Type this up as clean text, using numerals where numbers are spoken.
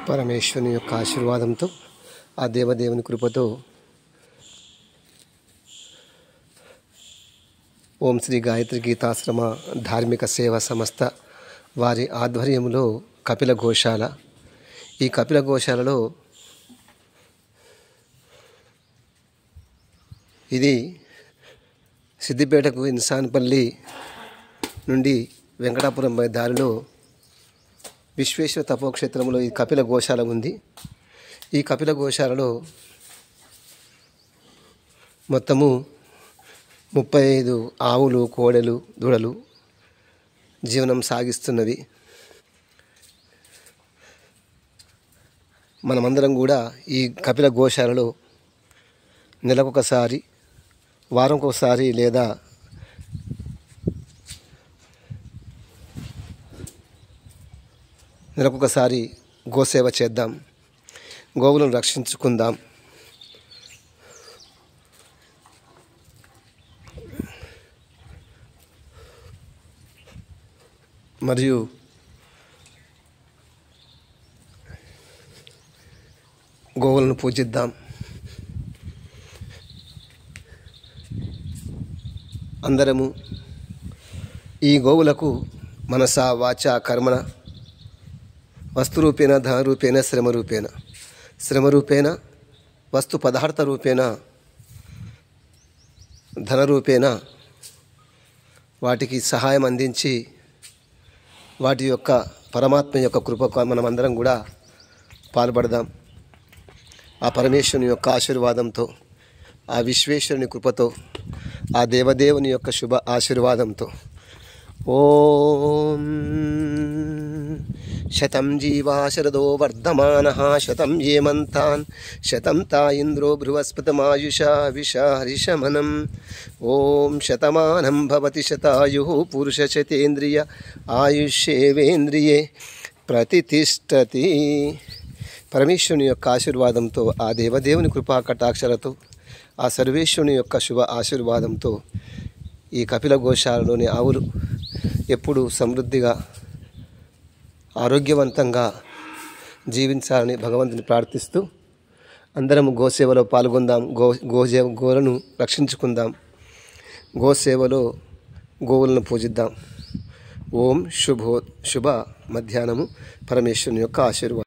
పరమేశ్వరుని యొక్క ఆశీర్వాదంతో ఆ దేవదేవుని కృపతో ఓం శ్రీ గాయత్రి గీతాశ్రమ ధార్మిక సేవా సంస్థ వారి ఆధ్వర్యంలో కపిల గోశాల. ఈ కపిల గోశాలలో ఇది సిద్దిపేటకు ఇన్సాన్పల్లి నుండి వెంకటాపురం దారిలో విశ్వేశ్వర తపోక్షేత్రంలో ఈ కపిల గోశాల ఉంది. ఈ కపిల గోశాలలో మొత్తము 35 ఆవులు, కోడెలు, దూడలు జీవనం సాగిస్తున్నవి. మనమందరం కూడా ఈ కపిల గోశాలలో నెలకొకసారి, వారంకొకసారి లేదా నెలకొకసారి గోసేవ చేద్దాం, గోవులను రక్షించుకుందాం. మరియు గోవులను పూజిద్దాం. అందరము ఈ గోవులకు మనస, వాచ, కర్మణ, వస్తురూపేణ, ధనరూపేణ, శ్రమరూపేణ, వస్తు పదార్థ రూపేణ, ధనరూపేణ వాటికి సహాయం అందించి వాటి యొక్క పరమాత్మ యొక్క కృపకు మనమందరం కూడా పాల్పడదాం. ఆ పరమేశ్వరుని యొక్క ఆశీర్వాదంతో, ఆ విశ్వేశ్వరుని కృపతో, ఆ దేవదేవుని యొక్క శుభ ఆశీర్వాదంతో ఓం శతం జీవా శరదో వర్ధమానః శతం ఏమంతాన్ శతం తా ఇంద్రో బృహస్పతిమాయుషా విషారిషమనం. ఓం శతమానం భవతి శతాయుః పురుషశతేంద్రియ ఆయుష్యేవేంద్రియే ప్రతితిష్టతి. పరమేశ్వరుని యొక్క ఆశీర్వాదంతో, ఆ దేవదేవుని కృపా కటాక్షలతో, ఆ సర్వేశ్వరుని యొక్క శుభ ఆశీర్వాదంతో ఈ కపిల గోశాలలోని ఆవులు ఎప్పుడు సమృద్ధిగా, ఆరోగ్యవంతంగా జీవించాలని భగవంతుని ప్రార్థిస్తూ అందరం గోసేవలో పాల్గొందాం. గోవులను రక్షించుకుందాం. గోసేవలో గోవులను పూజిద్దాం. ఓం శుభ మధ్యాహ్నము. పరమేశ్వరుని యొక్క ఆశీర్వాదం.